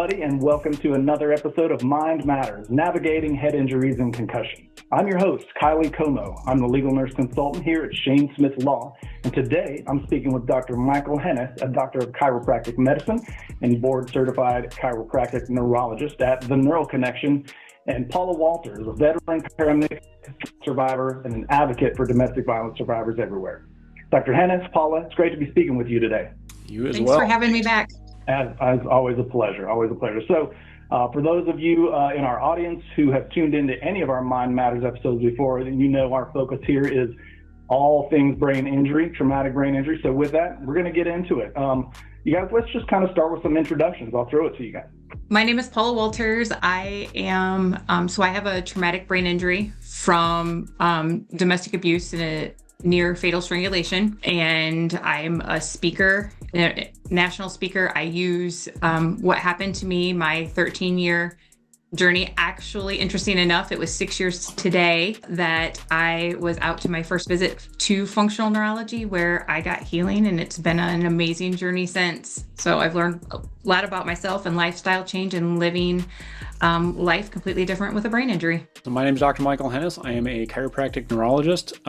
everybody, and welcome to another episode of Mind Matters, Navigating Head Injuries and Concussions. I'm your host, Kylie Como. I'm the legal nurse consultant here at Shane Smith Law, and today I'm speaking with Dr. Michael Hennis, a doctor of chiropractic medicine and board-certified chiropractic neurologist at The Neural Connection, and Paula Walters, a veteran paramedic survivor and an advocate for domestic violence survivors everywhere. Dr. Hennis, Paula, it's great to be speaking with you today. You as Thanks well. for having me back. As always, a pleasure, So for those of you in our audience who have tuned into any of our Mind Matters episodes before, then you know our focus here is all things brain injury, traumatic brain injury. So with that, we're going to get into it. You guys, let's just kind of start with some introductions. I'll throw it to you guys. My name is Paula Walters. I am, I have a traumatic brain injury from domestic abuse and a near fatal strangulation. And I'm a speaker, a national speaker. I use what happened to me, my 13-year journey. Actually, interesting enough, it was 6 years today that I was out to my first visit to functional neurology where I got healing, and it's been an amazing journey since. So I've learned a lot about myself and lifestyle change and living life completely different with a brain injury. So my name is Dr. Michael Hennis. I am a chiropractic neurologist,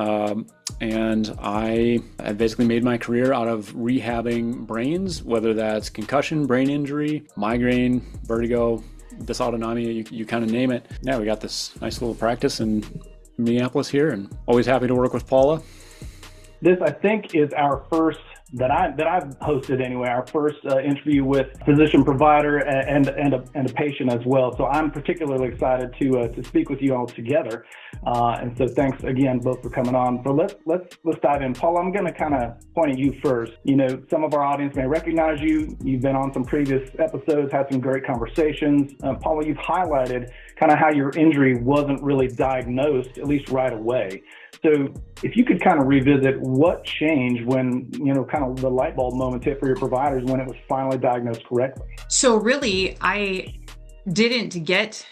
and I have basically made my career out of rehabbing brains, whether that's concussion, brain injury, migraine, vertigo, dysautonomia, you kind of name it. Yeah, we got this nice little practice in Minneapolis here, and always happy to work with Paula. This, I think, is our first that I've hosted anyway. Our first interview with physician provider and a patient as well. So I'm particularly excited to speak with you all together. And so thanks again both for coming on. So let's dive in. Paul, I'm going to kind of point at you first. You know, some of our audience may recognize you. You've been on some previous episodes, had some great conversations. Paula, you've highlighted kind of how your injury wasn't really diagnosed, at least right away. So if you could kind of revisit what changed when, you know, kind of the light bulb moment hit for your providers when it was finally diagnosed correctly. So really,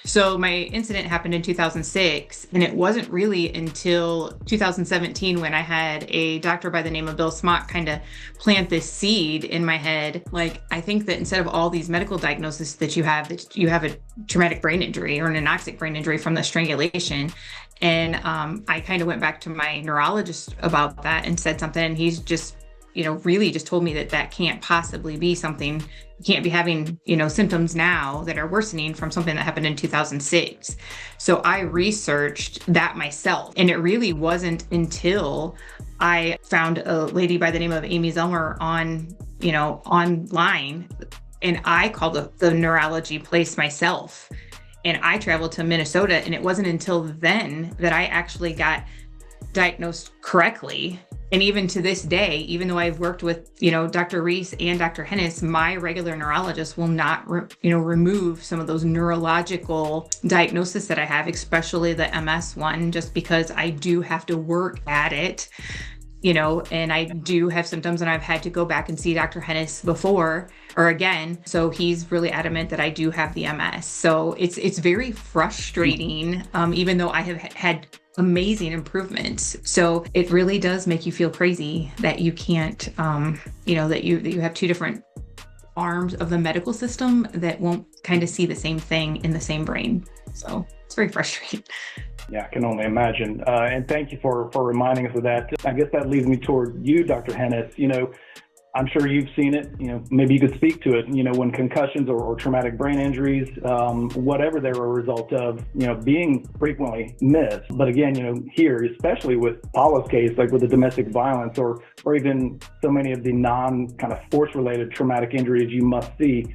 so my incident happened in 2006, and it wasn't really until 2017 when I had a doctor by the name of Bill Smock kind of plant this seed in my head. Like, I think that instead of all these medical diagnoses that you have a traumatic brain injury or an anoxic brain injury from the strangulation. And I kind of went back to my neurologist about that and said something, and he's just, really just told me that can't possibly be something. You can't be having, symptoms now that are worsening from something that happened in 2006. So I researched that myself, and it really wasn't until I found a lady by the name of Amy Zellmer online, and I called the neurology place myself. And I traveled to Minnesota, and it wasn't until then that I actually got diagnosed correctly. And even to this day, even though I've worked with, Dr. Reese and Dr. Hennis, my regular neurologist will not, remove some of those neurological diagnoses that I have, especially the MS one, just because I do have to work at it. And I do have symptoms, and I've had to go back and see Dr. Hennis before or again. So he's really adamant that I do have the MS. So it's very frustrating, even though I have had amazing improvements. So it really does make you feel crazy that you can't, that you have two different arms of the medical system that won't kind of see the same thing in the same brain. So it's very frustrating. Yeah, I can only imagine. And thank you for reminding us of that. I guess that leads me toward you, Dr. Hennis. I'm sure you've seen it. Maybe you could speak to it. When concussions or traumatic brain injuries, whatever they're a result of, being frequently missed. But again, here, especially with Paula's case, like with the domestic violence or even so many of the non kind of force-related traumatic injuries you must see,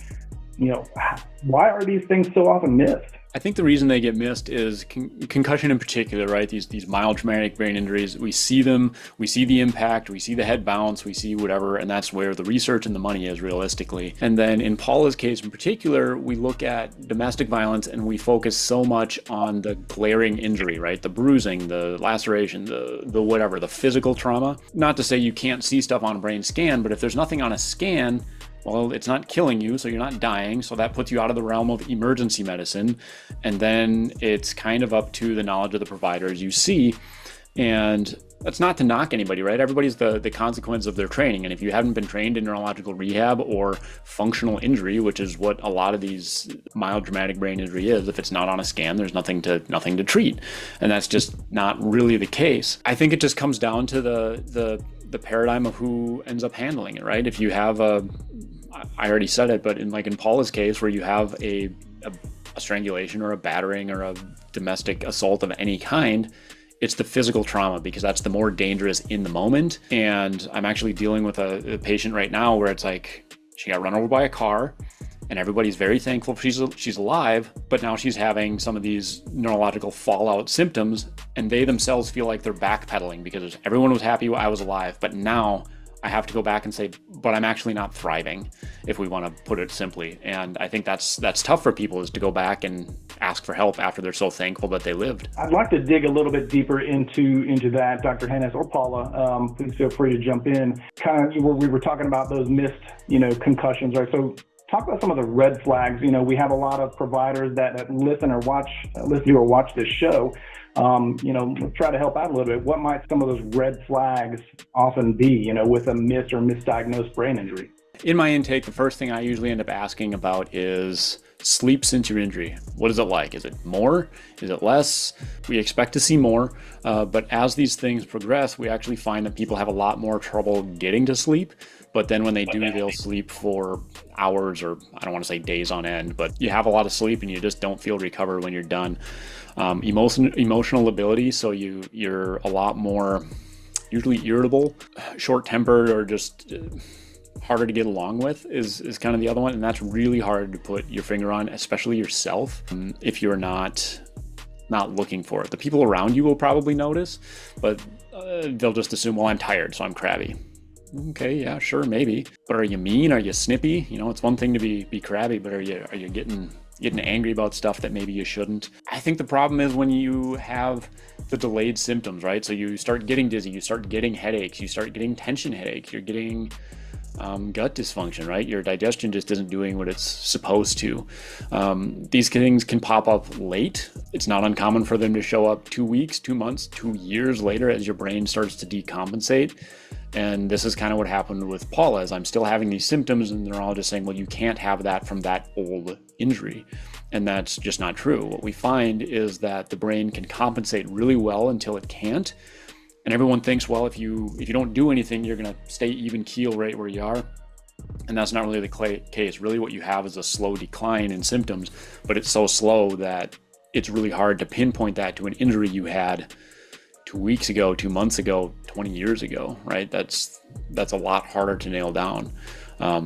why are these things so often missed? I think the reason they get missed is concussion in particular, right? These mild traumatic brain injuries, we see them, we see the impact, we see the head bounce, we see whatever, and that's where the research and the money is realistically. And then in Paula's case in particular, we look at domestic violence and we focus so much on the glaring injury, right? The bruising, the laceration, the whatever, the physical trauma. Not to say you can't see stuff on a brain scan, but if there's nothing on a scan, well, it's not killing you, so you're not dying. So that puts you out of the realm of emergency medicine. And then it's kind of up to the knowledge of the providers you see. And that's not to knock anybody, right? Everybody's the consequence of their training. And if you haven't been trained in neurological rehab or functional injury, which is what a lot of these mild traumatic brain injury is, if it's not on a scan, there's nothing to treat. And that's just not really the case. I think it just comes down to the paradigm of who ends up handling it, right? If you have I already said it, but in Paula's case, where you have a strangulation or a battering or a domestic assault of any kind, it's the physical trauma, because that's the more dangerous in the moment. And I'm actually dealing with a patient right now where it's like she got run over by a car and everybody's very thankful she's alive, but now she's having some of these neurological fallout symptoms, and they themselves feel like they're backpedaling because everyone was happy I was alive, but now I have to go back and say, but I'm actually not thriving, if we want to put it simply. And I think that's tough for people, is to go back and ask for help after they're so thankful that they lived. I'd like to dig a little bit deeper into that, Dr. Hennis or Paula. Please feel free to jump in. Kind of, we were talking about those missed, concussions, right? So talk about some of the red flags. We have a lot of providers that listen to or watch this show. Try to help out a little bit. What might some of those red flags often be, with a missed or misdiagnosed brain injury? In my intake, the first thing I usually end up asking about is sleep since your injury. What is it like? Is it more? Is it less? We expect to see more, but as these things progress, we actually find that people have a lot more trouble getting to sleep. But then when they do, they'll sleep for hours, or I don't want to say days on end, but you have a lot of sleep and you just don't feel recovered when you're done. Emotional ability, so you're a lot more usually irritable, short-tempered, or just harder to get along with is kind of the other one. And that's really hard to put your finger on, especially yourself, if you're not looking for it. The people around you will probably notice, but they'll just assume, well, I'm tired, so I'm crabby. Okay, yeah, sure, maybe. But are you mean? Are you snippy? It's one thing to be crabby, but are you getting angry about stuff that maybe you shouldn't? I think the problem is when you have the delayed symptoms, right? So you start getting dizzy, you start getting headaches, you start getting tension headaches, you're getting gut dysfunction, right? Your digestion just isn't doing what it's supposed to. These things can pop up late. It's not uncommon for them to show up 2 weeks, 2 months, 2 years later as your brain starts to decompensate. And this is kind of what happened with Paula, is I'm still having these symptoms and they're all just saying, well, you can't have that from that old injury. And that's just not true. What we find is that the brain can compensate really well until it can't. And everyone thinks, well, if you don't do anything, you're going to stay even keel right where you are. And that's not really the case. Really what you have is a slow decline in symptoms, but it's so slow that it's really hard to pinpoint that to an injury you had 2 weeks ago, 2 months ago, 20 years ago, right? That's a lot harder to nail down.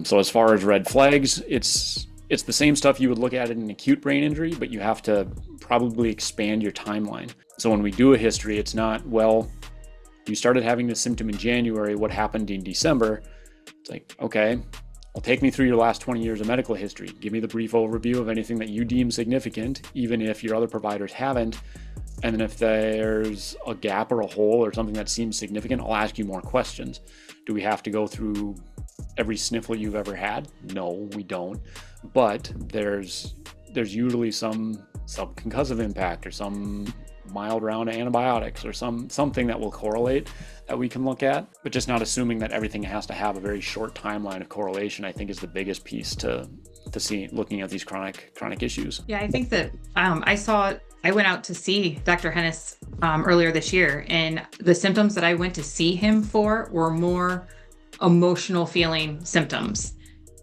So as far as red flags, it's the same stuff you would look at in an acute brain injury, but you have to probably expand your timeline. So when we do a history, it's not, well, you started having this symptom in January, what happened in December? It's like, okay, well, take me through your last 20 years of medical history. Give me the brief overview of anything that you deem significant, even if your other providers haven't. And then if there's a gap or a hole or something that seems significant, I'll ask you more questions. Do we have to go through every sniffle you've ever had? No, we don't. But there's usually some subconcussive impact or some mild round of antibiotics or something that will correlate that we can look at. But just not assuming that everything has to have a very short timeline of correlation, I think, is the biggest piece to see looking at these chronic issues. Yeah, I think that I went out to see Dr. Hennis earlier this year, and the symptoms that I went to see him for were more emotional feeling symptoms.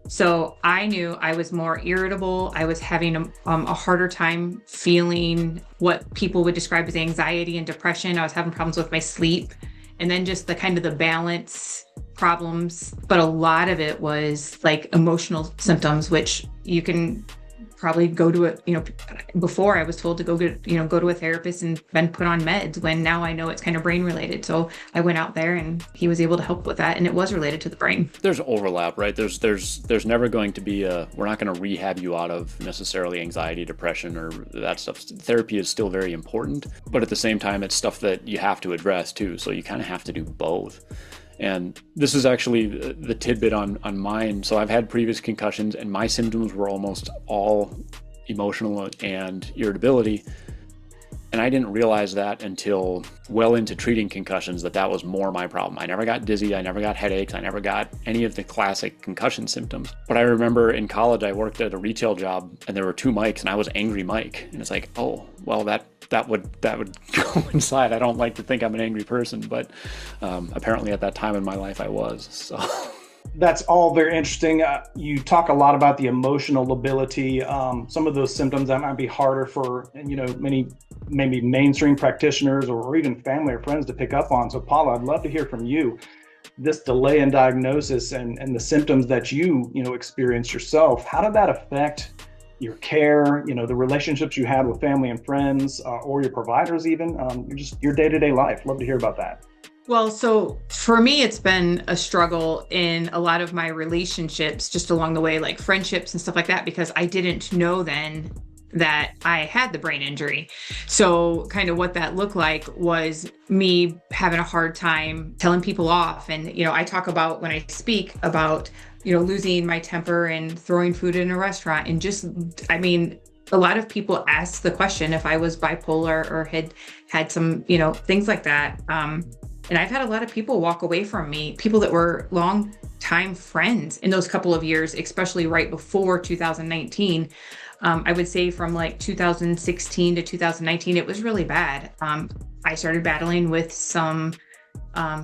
So I knew I was more irritable. I was having a harder time feeling what people would describe as anxiety and depression. I was having problems with my sleep, and then just the kind of the balance problems. But a lot of it was like emotional symptoms, which you can probably go to before I was told to go to a therapist and then put on meds, when now I know it's kind of brain related. So I went out there and he was able to help with that, and it was related to the brain. There's overlap, right? There's never going to be we're not going to rehab you out of necessarily anxiety, depression, or that stuff. Therapy is still very important, but at the same time, it's stuff that you have to address too. So you kind of have to do both. And this is actually the tidbit on mine. So I've had previous concussions and my symptoms were almost all emotional and irritability. And I didn't realize that until well into treating concussions, that was more my problem. I never got dizzy, I never got headaches, I never got any of the classic concussion symptoms. But I remember in college, I worked at a retail job and there were 2 Mikes and I was Angry Mike. And it's like, oh, well, that would go inside. I don't like to think I'm an angry person, but apparently at that time in my life I was, so... That's all very interesting. You talk a lot about the emotional lability. Some of those symptoms that might be harder for, many maybe mainstream practitioners or even family or friends to pick up on. So Paula, I'd love to hear from you. This delay in diagnosis and the symptoms that you experienced yourself, how did that affect your care, the relationships you had with family and friends, or your providers even, your day-to-day life? Love to hear about that. Well, so for me, it's been a struggle in a lot of my relationships just along the way, like friendships and stuff like that, because I didn't know then that I had the brain injury. So kind of what that looked like was me having a hard time telling people off. And, I talk about when I speak about, losing my temper and throwing food in a restaurant and a lot of people ask the question if I was bipolar or had some, things like that. And I've had a lot of people walk away from me, people that were long time friends in those couple of years, especially right before 2019. I would say from like 2016 to 2019, it was really bad. I started battling with some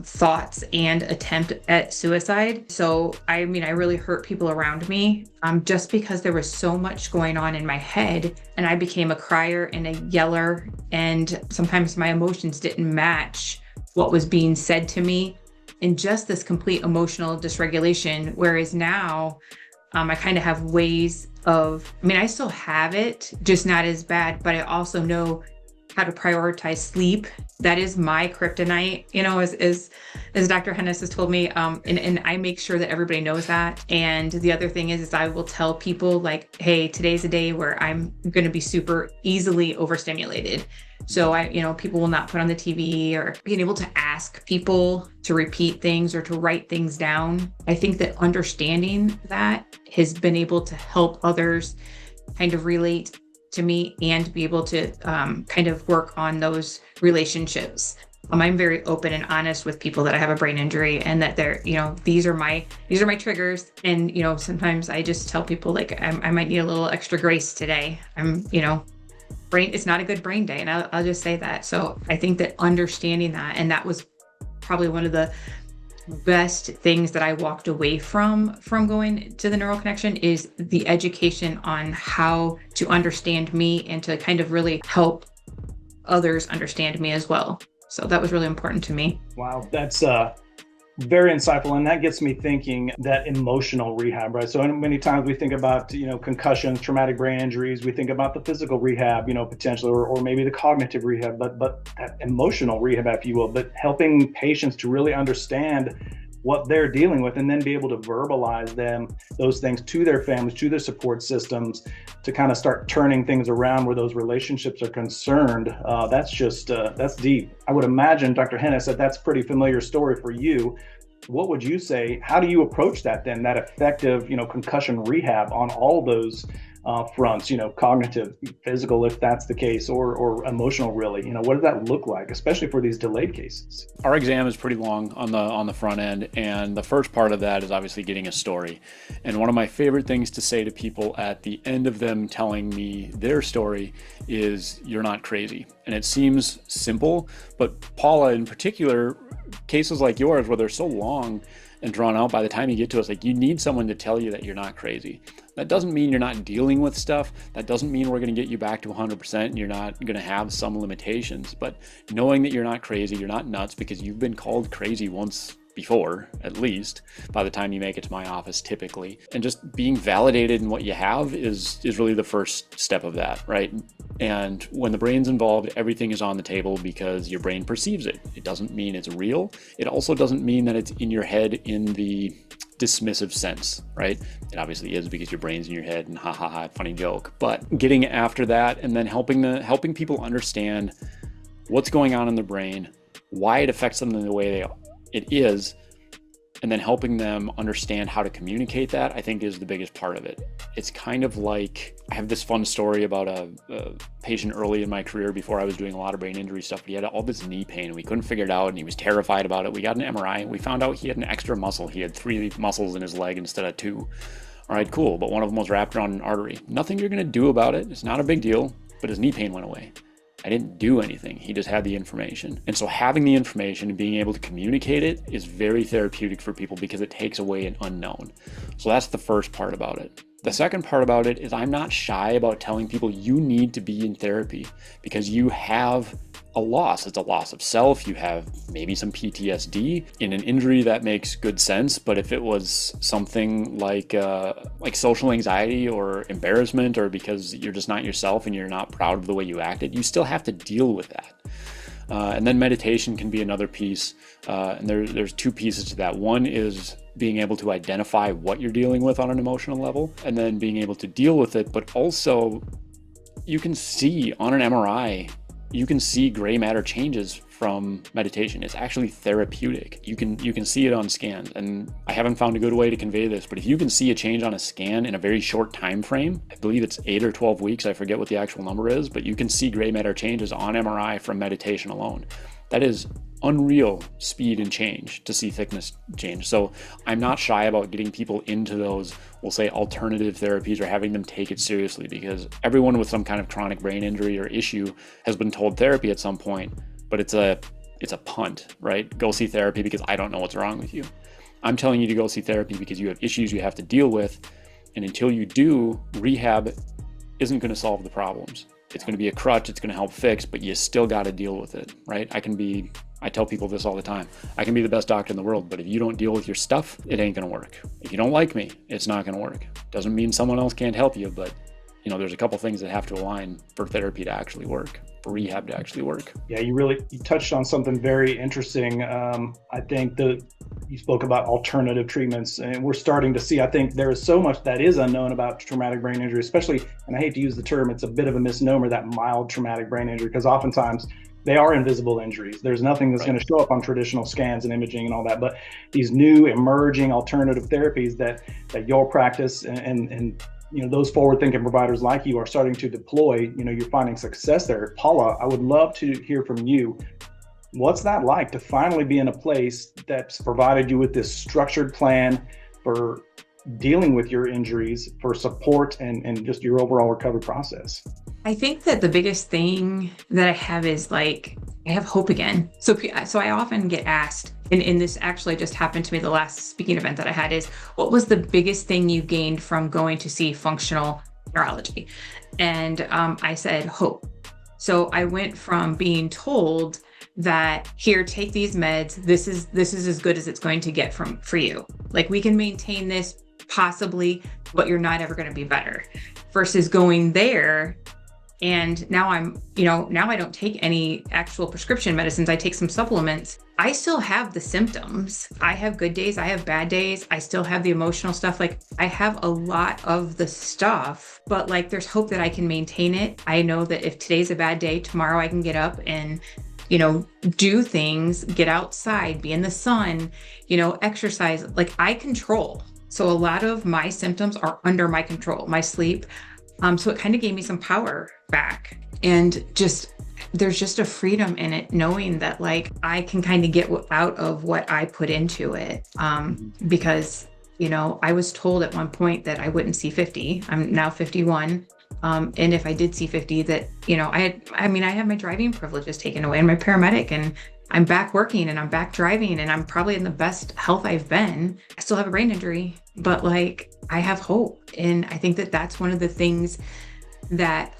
thoughts and attempt at suicide. So, I really hurt people around me just because there was so much going on in my head, and I became a crier and a yeller, and sometimes my emotions didn't match what was being said to me, and just this complete emotional dysregulation. Whereas now I kind of have ways of, I still have it, just not as bad, but I also know how to prioritize sleep. That is my kryptonite, as Dr. Hennis has told me. And I make sure that everybody knows that. And the other thing is I will tell people like, hey, today's a day where I'm going to be super easily overstimulated. So people will not put on the TV, or being able to ask people to repeat things or to write things down. I think that understanding that has been able to help others kind of relate to me and be able to kind of work on those relationships. I'm very open and honest with people that I have a brain injury and that they're, these are my triggers. And, sometimes I just tell people like, I might need a little extra grace today. It's not a good brain day. And I'll just say that. So I think that understanding that, and that was probably one of the best things that I walked away from going to the Neural Connection, is the education on how to understand me and to kind of really help others understand me as well. So that was really important to me. Wow, that's very insightful. And that gets me thinking that emotional rehab, right? So many times we think about, concussions, traumatic brain injuries, we think about the physical rehab, potentially, or maybe the cognitive rehab, but that emotional rehab, if you will, but helping patients to really understand what they're dealing with and then be able to verbalize those things to their families, to their support systems, to kind of start turning things around where those relationships are concerned. That's deep. I would imagine, Dr. Hennis, that's a pretty familiar story for you. What would you say? How do you approach that then, that effective, concussion rehab on all those fronts, cognitive, physical, if that's the case, or emotional, really? What does that look like, especially for these delayed cases? Our exam is pretty long on the front end, and the first part of that is obviously getting a story. And one of my favorite things to say to people at the end of them telling me their story is, "You're not crazy." And it seems simple, but Paula, in particular, cases like yours where they're so long and drawn out, by the time you get to us, like, you need someone to tell you that you're not crazy. That doesn't mean you're not dealing with stuff. That doesn't mean we're going to get you back to 100% and you're not going to have some limitations. But knowing that you're not crazy, you're not nuts, because you've been called crazy once before, at least, by the time you make it to my office, typically. And just being validated in what you have is really the first step of that, right? And when the brain's involved, everything is on the table because your brain perceives it. It doesn't mean it's real. It also doesn't mean that it's in your head in the dismissive sense, right? It obviously is, because your brain's in your head and ha ha ha, funny joke. But getting after that and then helping people understand what's going on in the brain, why it affects them in the way it is, and then helping them understand how to communicate that, I think, is the biggest part of it. It's kind of like, I have this fun story about a patient early in my career before I was doing a lot of brain injury stuff. But he had all this knee pain and we couldn't figure it out, and he was terrified about it. We got an MRI and we found out he had an extra muscle. He had 3 muscles in his leg instead of 2. All right, cool. But one of them was wrapped around an artery. Nothing you're going to do about it. It's not a big deal, but his knee pain went away. I didn't do anything. He just had the information. And so having the information and being able to communicate it is very therapeutic for people because it takes away an unknown. So that's the first part about it. The second part about it is I'm not shy about telling people you need to be in therapy because you have a loss. It's a loss of self. You have maybe some PTSD. In an injury, that makes good sense. But if it was something like social anxiety or embarrassment, or because you're just not yourself and you're not proud of the way you acted, you still have to deal with that. And then meditation can be another piece. And there's 2 pieces to that. One is being able to identify what you're dealing with on an emotional level, and then being able to deal with it. But also, you can see on an MRI, you can see gray matter changes from meditation. It's actually therapeutic. You can see it on scans. And I haven't found a good way to convey this, but if you can see a change on a scan in a very short time frame, I believe it's 8 or 12 weeks, I forget what the actual number is, but you can see gray matter changes on MRI from meditation alone. That is unreal speed and change to see thickness change. So I'm not shy about getting people into those, we'll say, alternative therapies, or having them take it seriously, because everyone with some kind of chronic brain injury or issue has been told therapy at some point, but it's a punt, right? Go see therapy because I don't know what's wrong with you. I'm telling you to go see therapy because you have issues you have to deal with. And until you do, rehab isn't going to solve the problems. It's going to be a crutch, it's going to help fix, but you still got to deal with it, right? I tell people this all the time. I can be the best doctor in the world, but if you don't deal with your stuff, it ain't going to work. If you don't like me, it's not going to work. Doesn't mean someone else can't help you, but there's a couple things that have to align for therapy to actually work, for rehab to actually work. Yeah, you touched on something very interesting. I think you spoke about alternative treatments, and we're starting to see, I think there is so much that is unknown about traumatic brain injury, especially, and I hate to use the term, it's a bit of a misnomer, that mild traumatic brain injury, because oftentimes they are invisible injuries. There's nothing that's going to show up on traditional scans and imaging and all that, but these new emerging alternative therapies that your practice and those forward-thinking providers like you are starting to deploy, you're finding success there. Paula, I would love to hear from you. What's that like to finally be in a place that's provided you with this structured plan for dealing with your injuries, for support and just your overall recovery process? I think that the biggest thing that I have is I have hope again. So I often get asked, and this actually just happened to me the last speaking event that I had, is what was the biggest thing you gained from going to see functional neurology? And I said hope. So I went from being told that, here, take these meds, this is as good as it's going to get for you. We can maintain this possibly, but you're not ever going to be better, versus going there. And now now I don't take any actual prescription medicines. I take some supplements. I still have the symptoms. I have good days. I have bad days. I still have the emotional stuff. I have a lot of the stuff, but there's hope that I can maintain it. I know that if today's a bad day, tomorrow I can get up and, do things, get outside, be in the sun, exercise. I control. So a lot of my symptoms are under my control, my sleep. So it kind of gave me some power back, and there's just a freedom in it, knowing that I can kind of get out of what I put into it. Because, I was told at one point that I wouldn't see 50. I'm now 51. And if I did see 50, that, I had my driving privileges taken away and my paramedic, and I'm back working and I'm back driving and I'm probably in the best health I've been. I still have a brain injury, but I have hope. And I think that that's one of the things that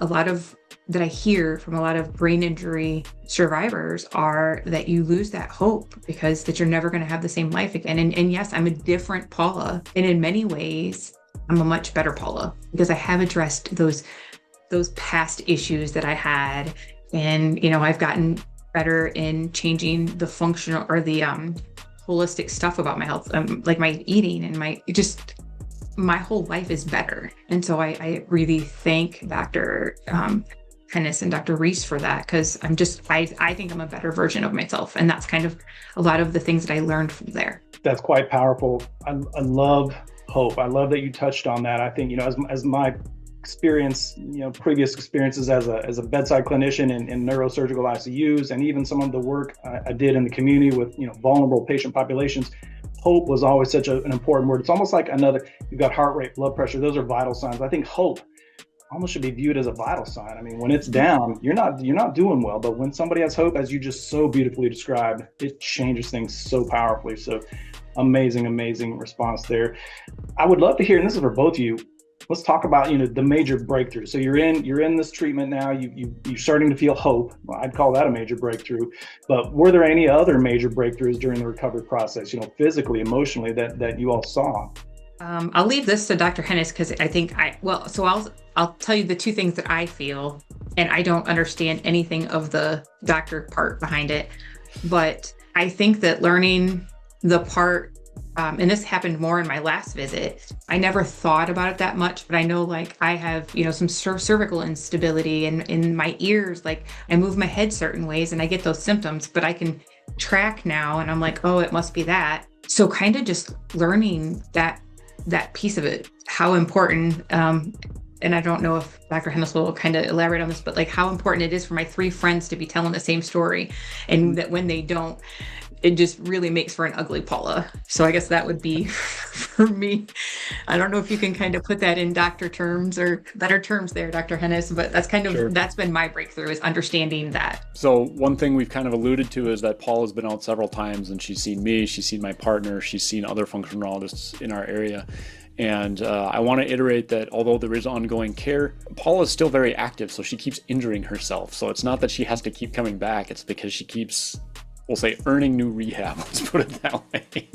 that I hear from a lot of brain injury survivors, are that you lose that hope because that you're never going to have the same life again. And yes, I'm a different Paula. And in many ways, I'm a much better Paula because I have addressed those past issues that I had. And, I've gotten better in changing the functional or the holistic stuff about my health, like my eating and my whole life is better. And so I really thank Dr. Hennis and Dr. Reese for that, because I think I'm a better version of myself. And that's kind of a lot of the things that I learned from there. That's quite powerful. I love hope. I love that you touched on that. I think, as my experience, previous experiences as a bedside clinician in neurosurgical ICUs, and even some of the work I did in the community with, vulnerable patient populations, hope was always such an important word. It's almost like you've got heart rate, blood pressure. Those are vital signs. I think hope almost should be viewed as a vital sign. I mean, when it's down, you're not doing well. But when somebody has hope, as you just so beautifully described, it changes things so powerfully. So amazing response there. I would love to hear, and this is for both of you, let's talk about, the major breakthrough. So you're in this treatment now, you're starting to feel hope. Well, I'd call that a major breakthrough. But were there any other major breakthroughs during the recovery process, physically, emotionally, that you all saw? I'll leave this to Dr. Hennis, because I think I'll tell you the two things that I feel, and I don't understand anything of the doctor part behind it, but I think that learning the part, and this happened more in my last visit, I never thought about it that much, but I know I have, some cervical instability and in my ears, I move my head certain ways and I get those symptoms, but I can track now and I'm like, oh, it must be that. So kind of just learning that piece of it, how important, and I don't know if Dr. Hennis will kind of elaborate on this, but how important it is for my 3 friends to be telling the same story, and that when they don't, it just really makes for an ugly Paula. So I guess that would be for me. I don't know if you can kind of put that in doctor terms or better terms there, Dr. Hennis, but that's kind of, sure, that's been my breakthrough, is understanding that. So one thing we've kind of alluded to is that Paula's been out several times, and she's seen me, she's seen my partner, she's seen other functional neurologists in our area. And I want to iterate that although there is ongoing care, Paula is still very active, so she keeps injuring herself. So it's not that she has to keep coming back, it's because she keeps, we'll say, earning new rehab, let's put it that way.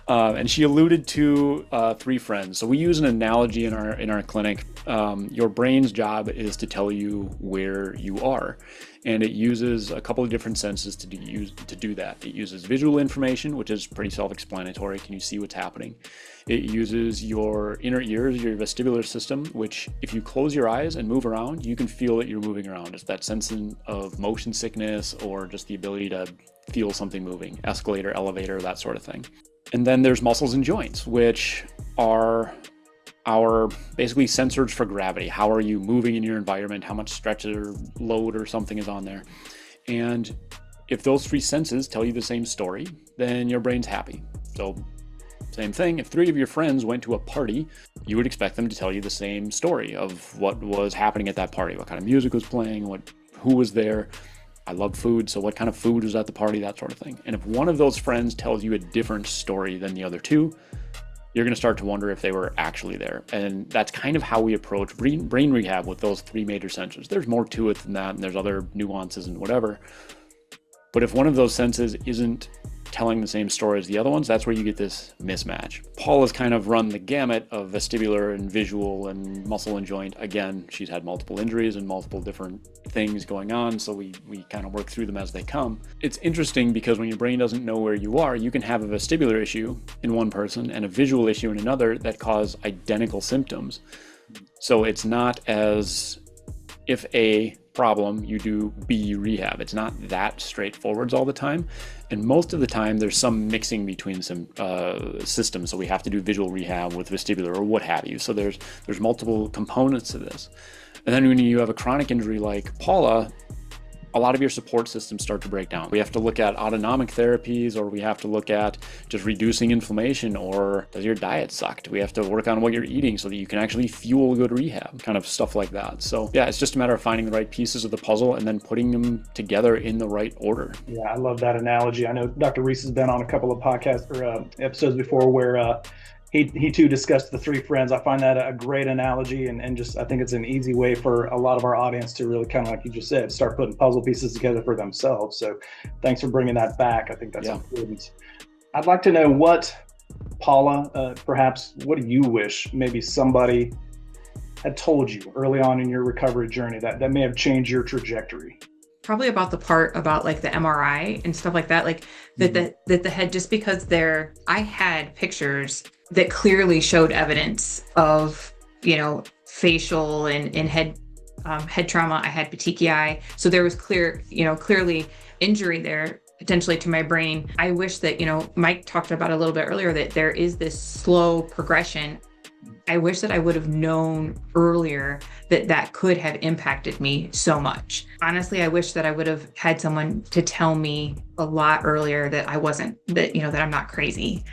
And she alluded to 3 friends. So we use an analogy in our clinic. Your brain's job is to tell you where you are. And it uses a couple of different senses to do that. It uses visual information, which is pretty self-explanatory. Can you see what's happening? It uses your inner ears, your vestibular system, which if you close your eyes and move around, you can feel that you're moving around. It's that sense of motion sickness, or just the ability to feel something moving, escalator, elevator, that sort of thing. And then there's muscles and joints, which are our basically sensors for gravity. How are you moving in your environment? How much stretch or load or something is on there? And if those 3 senses tell you the same story, then your brain's happy. So same thing, if 3 of your friends went to a party, you would expect them to tell you the same story of what was happening at that party, what kind of music was playing, who was there. I love food, so what kind of food was at the party, that sort of thing. And if one of those friends tells you a different story than the other 2, you're going to start to wonder if they were actually there. And that's kind of how we approach brain rehab with those 3 major sensors. There's more to it than that, and there's other nuances and whatever. But if one of those senses isn't telling the same story as the other ones, that's where you get this mismatch. Paul has kind of run the gamut of vestibular and visual and muscle and joint. Again, she's had multiple injuries and multiple different things going on, so we kind of work through them as they come. It's interesting because when your brain doesn't know where you are, you can have a vestibular issue in one person and a visual issue in another that cause identical symptoms. So it's not as if A problem, you do B rehab. It's not that straightforward all the time. And most of the time, there's some mixing between some systems. So we have to do visual rehab with vestibular or what have you. So there's multiple components to this. And then when you have a chronic injury like Paula, a lot of your support systems start to break down. We have to look at autonomic therapies, or we have to look at just reducing inflammation, or does your diet suck? Do we have to work on what you're eating so that you can actually fuel good rehab, kind of stuff like that. So yeah, it's just a matter of finding the right pieces of the puzzle and then putting them together in the right order. Yeah, I love that analogy. I know Dr. Reese has been on a couple of podcasts or episodes before where he too discussed the 3 friends. I find that a great analogy, and just I think it's an easy way for a lot of our audience to really kind of, like you just said, start putting puzzle pieces together for themselves. So thanks for bringing that back. I think that's important. I'd like to know what, Paula, perhaps what do you wish maybe somebody had told you early on in your recovery journey that may have changed your trajectory? Probably about the part about the MRI and stuff like that, that the head, just because I had pictures that clearly showed evidence of, facial and head head trauma. I had petechiae. So there was clearly injury there potentially to my brain. I wish that, Mike talked about a little bit earlier that there is this slow progression. I wish that I would have known earlier that could have impacted me so much. Honestly, I wish that I would have had someone to tell me a lot earlier that that I'm not crazy.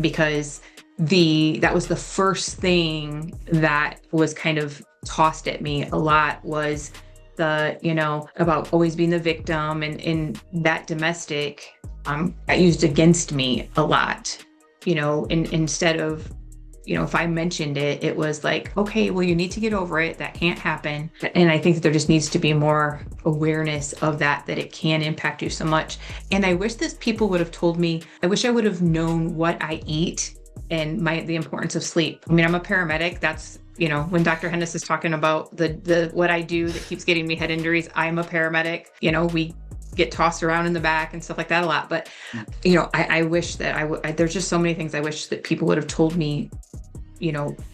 Because that was the first thing that was kind of tossed at me a lot, was about always being the victim, and that domestic got used against me a lot, instead of, if I mentioned it, it was like, okay, well, you need to get over it. That can't happen. And I think that there just needs to be more awareness of that it can impact you so much. And I wish that people would have told me, I wish I would have known what I eat and the importance of sleep. I mean, I'm a paramedic. That's, when Dr. Hennis is talking about the what I do that keeps getting me head injuries, I'm a paramedic. We get tossed around in the back and stuff like that a lot. But, I wish that there's just so many things I wish that people would have told me,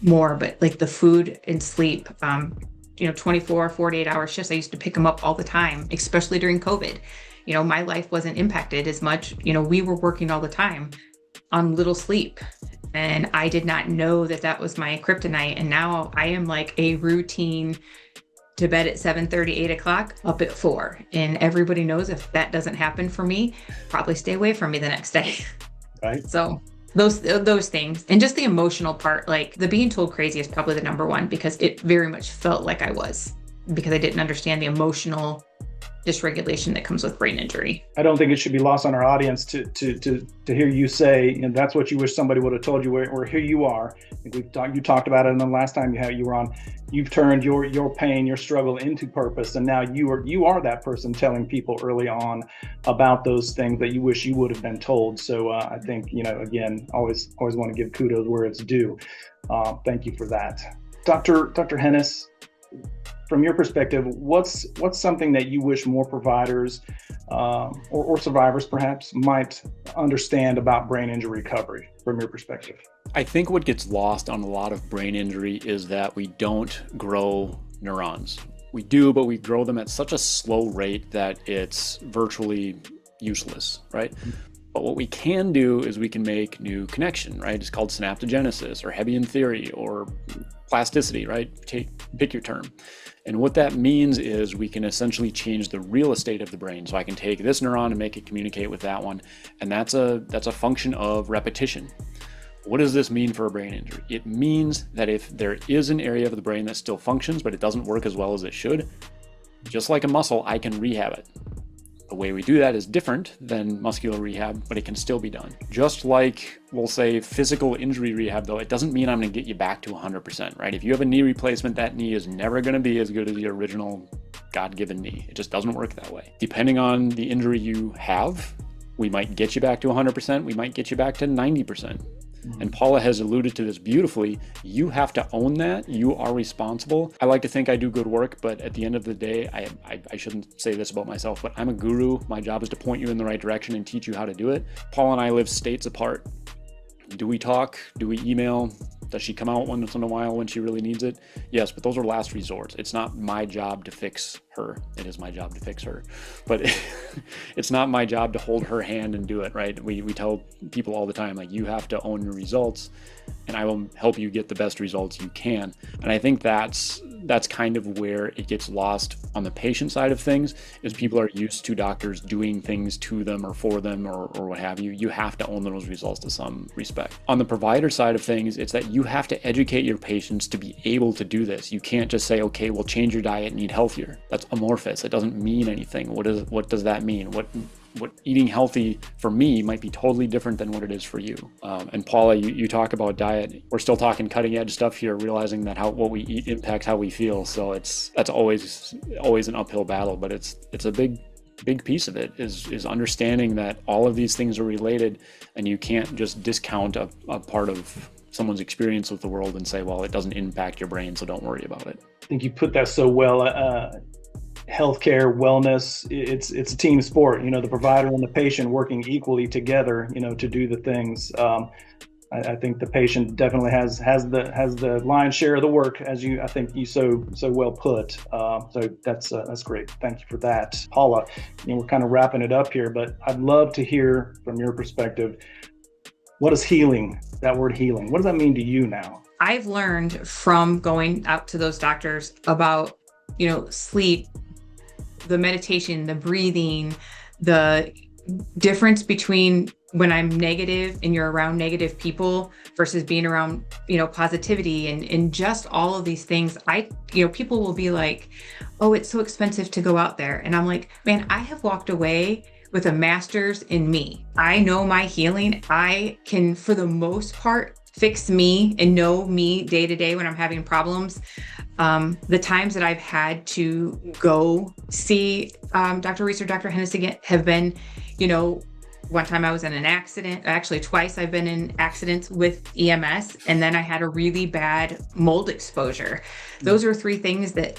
more, but like the food and sleep, 24, 48 hour shifts, I used to pick them up all the time, especially during COVID. My life wasn't impacted as much. We were working all the time on little sleep, and I did not know that was my kryptonite. And now I am like a routine to bed at 7:30, 8 o'clock, up at 4. And everybody knows if that doesn't happen for me, probably stay away from me the next day. Right. So those things, and just the emotional part, like the being told crazy is probably the number one, because it very much felt like I was, because I didn't understand the emotional dysregulation that comes with brain injury. I don't think it should be lost on our audience to hear you say, that's what you wish somebody would have told you, or here you are. I think you talked about it, and the last time you were on, you've turned your pain, your struggle into purpose, and now you are that person telling people early on about those things that you wish you would have been told. So I think, again, always want to give kudos where it's due. Thank you for that. Dr. Hennis, from your perspective, what's something that you wish more providers or survivors perhaps might understand about brain injury recovery from your perspective? I think what gets lost on a lot of brain injury is that we don't grow neurons. We do, but we grow them at such a slow rate that it's virtually useless, right? But what we can do is we can make new connection, right? It's called synaptogenesis or Hebbian theory or plasticity, right? Pick your term. And what that means is we can essentially change the real estate of the brain. So I can take this neuron and make it communicate with that one. And that's a function of repetition. What does this mean for a brain injury? It means that if there is an area of the brain that still functions, but it doesn't work as well as it should, just like a muscle, I can rehab it. The way we do that is different than muscular rehab, but it can still be done. Just like, we'll say, physical injury rehab, though, it doesn't mean I'm going to get you back to 100%, right? If you have a knee replacement, that knee is never going to be as good as the original God-given knee. It just doesn't work that way. Depending on the injury you have, we might get you back to 100%, we might get you back to 90%. And Paula has alluded to this beautifully. You have to own that. You are responsible. I like to think I do good work, but at the end of the day, I shouldn't say this about myself, but I'm a guru. My job is to point you in the right direction and teach you how to do it. Paula and I live states apart. Do we talk? Do we email? Does she come out once in a while when she really needs it? Yes, but those are last resorts. It's not my job to fix her. It is my job to fix her. But it's not my job to hold her hand and do it, right? We tell people all the time, like, you have to own your results, and I will help you get the best results you can. And I think that's kind of where it gets lost on the patient side of things, is people are used to doctors doing things to them or for them or what have you. You have to own those results to some respect. On the provider side of things, it's that you have to educate your patients to be able to do this. You can't just say, okay, well, change your diet and eat healthier. That's amorphous. It doesn't mean anything. What does that mean? What eating healthy for me might be totally different than what it is for you. And Paula, you talk about diet. We're still talking cutting edge stuff here, realizing that what we eat impacts how we feel. So that's always an uphill battle, but it's a big piece of it is understanding that all of these things are related, and you can't just discount a part of someone's experience with the world and say, well, it doesn't impact your brain, so don't worry about it. I think you put that so well. Healthcare, wellness, it's a team sport, the provider and the patient working equally together, to do the things. I think the patient definitely has the lion's share of the work, as I think you so well put. So that's great. Thank you for that, Paula. We're kind of wrapping it up here, but I'd love to hear from your perspective. What is healing? That word healing. What does that mean to you now? I've learned from going out to those doctors about, sleep, the meditation, the breathing, the difference between when I'm negative and you're around negative people versus being around, positivity and just all of these things. People will be like, oh, it's so expensive to go out there. And I'm like, man, I have walked away with a master's in me. I know my healing. I can, for the most part, fix me and know me day to day when I'm having problems. The times that I've had to go see Dr. Reese or Dr. Hennessy have been, one time I was in an accident. Actually, twice I've been in accidents with EMS, and then I had a really bad mold exposure. Those are three things that,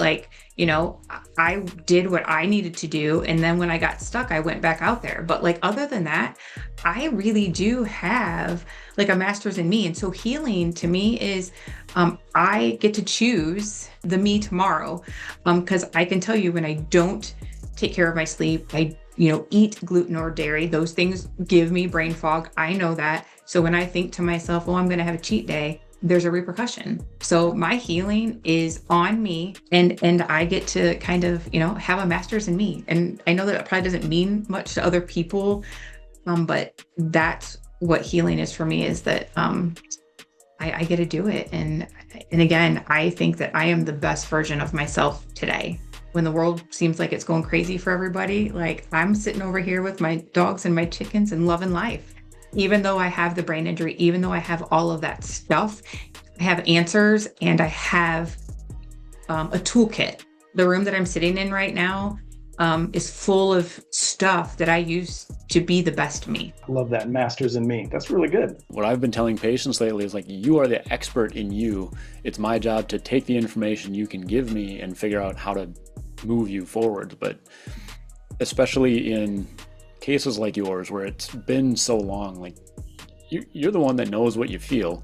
I did what I needed to do, and then when I got stuck, I went back out there. But other than that, I really do have a master's in me. And so healing to me is I get to choose the me tomorrow, because I can tell you when I don't take care of my sleep, I eat gluten or dairy, those things give me brain fog. I know that. So when I think to myself, I'm going to have a cheat day, there's a repercussion. So my healing is on me, and I get to kind of, have a master's in me. And I know that probably doesn't mean much to other people, but that's what healing is for me, is that I get to do it. And again, I think that I am the best version of myself today. When the world seems like it's going crazy for everybody, I'm sitting over here with my dogs and my chickens and loving life. Even though I have the brain injury, even though I have all of that stuff, I have answers and I have a toolkit. The room that I'm sitting in right now is full of stuff that I use to be the best me. I love that. Masters in me. That's really good. What I've been telling patients lately is you are the expert in you. It's my job to take the information you can give me and figure out how to move you forward. But especially in cases like yours, where it's been so long, you're the one that knows what you feel.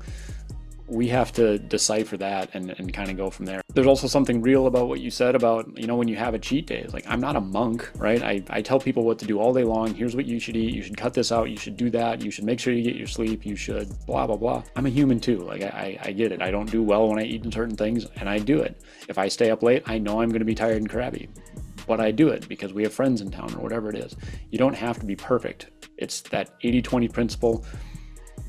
We have to decipher that and kind of go from there. There's also something real about what you said about, when you have a cheat day. It's I'm not a monk, right? I tell people what to do all day long. Here's what you should eat. You should cut this out. You should do that. You should make sure you get your sleep. You should blah, blah, blah. I'm a human too. I get it. I don't do well when I eat certain things, and I do it. If I stay up late, I know I'm going to be tired and crabby, but I do it because we have friends in town or whatever it is. You don't have to be perfect. It's that 80-20 principle.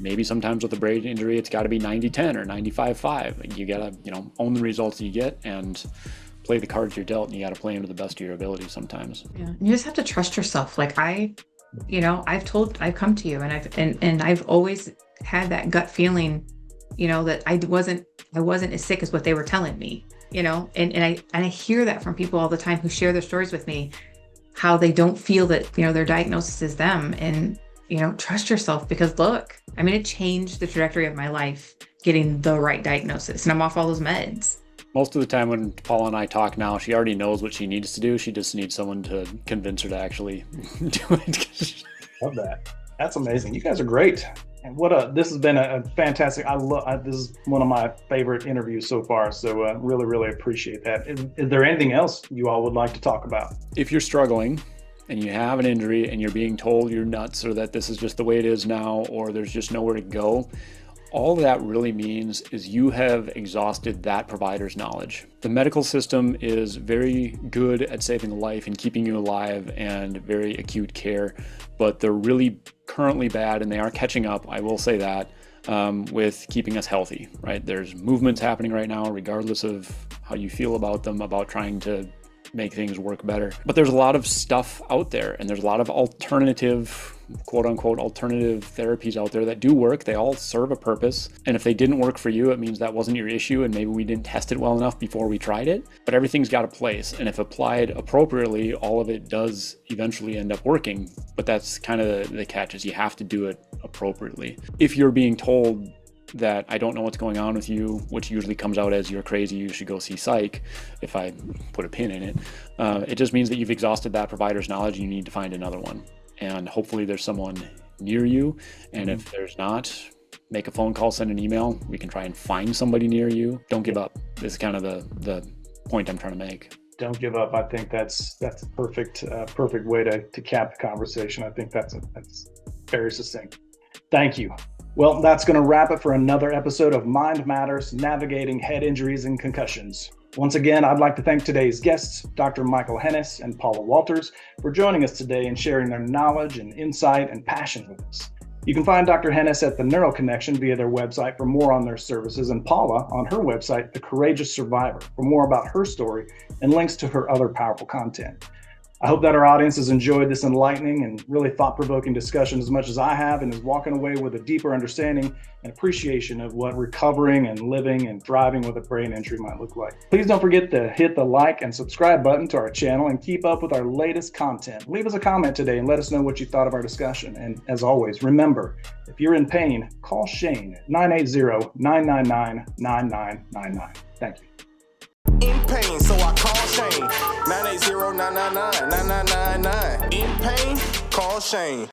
Maybe sometimes with a brain injury, it's got to be 90-10 or 95-5. You got to, own the results you get and play the cards you're dealt, and you got to play them to the best of your ability sometimes. Yeah. You just have to trust yourself. I've come to you and I've always had that gut feeling, that I wasn't as sick as what they were telling me, and I hear that from people all the time who share their stories with me, how they don't feel that, their diagnosis is them. And trust yourself, because look, it changed the trajectory of my life, getting the right diagnosis, and I'm off all those meds. Most of the time when Paula and I talk now, she already knows what she needs to do. She just needs someone to convince her to actually do it. Love that. That's amazing. You guys are great. And this has been a fantastic, this is one of my favorite interviews so far. So really, really appreciate that. Is there anything else you all would like to talk about? If you're struggling and you have an injury and you're being told you're nuts, or that this is just the way it is now, or there's just nowhere to go, all that really means is you have exhausted that provider's knowledge. The medical system is very good at saving a life and keeping you alive and very acute care, but they're really currently bad, and they are catching up, I will say that, with keeping us healthy, right? There's movements happening right now, regardless of how you feel about them, about trying to make things work better. But there's a lot of stuff out there, and there's a lot of alternative, quote unquote, alternative therapies out there that do work. They all serve a purpose. And if they didn't work for you, it means that wasn't your issue, and maybe we didn't test it well enough before we tried it. But everything's got a place, and if applied appropriately, all of it does eventually end up working. But that's kind of the catch, is you have to do it appropriately. If you're being told that I don't know what's going on with you, which usually comes out as you're crazy, you should go see psych, if I put a pin in it, it just means that you've exhausted that provider's knowledge and you need to find another one. And hopefully there's someone near you. And if there's not, make a phone call, send an email. We can try and find somebody near you. Don't give up. This is kind of the point I'm trying to make. Don't give up. I think that's a perfect way to cap the conversation. I think that's very succinct. Thank you. Well, that's going to wrap it for another episode of Mind Matters, Navigating Head Injuries and Concussions. Once again, I'd like to thank today's guests, Dr. Michael Hennis and Paula Walters, for joining us today and sharing their knowledge and insight and passion with us. You can find Dr. Hennis at the Neural Connection via their website for more on their services, and Paula on her website, The Courageous Survivor, for more about her story and links to her other powerful content. I hope that our audience has enjoyed this enlightening and really thought-provoking discussion as much as I have, and is walking away with a deeper understanding and appreciation of what recovering and living and thriving with a brain injury might look like. Please don't forget to hit the like and subscribe button to our channel and keep up with our latest content. Leave us a comment today and let us know what you thought of our discussion. And as always, remember, if you're in pain, call Shane at 980-999-9999. Thank you. In pain, so I call Shane. 980-999-9999. In pain, call Shane.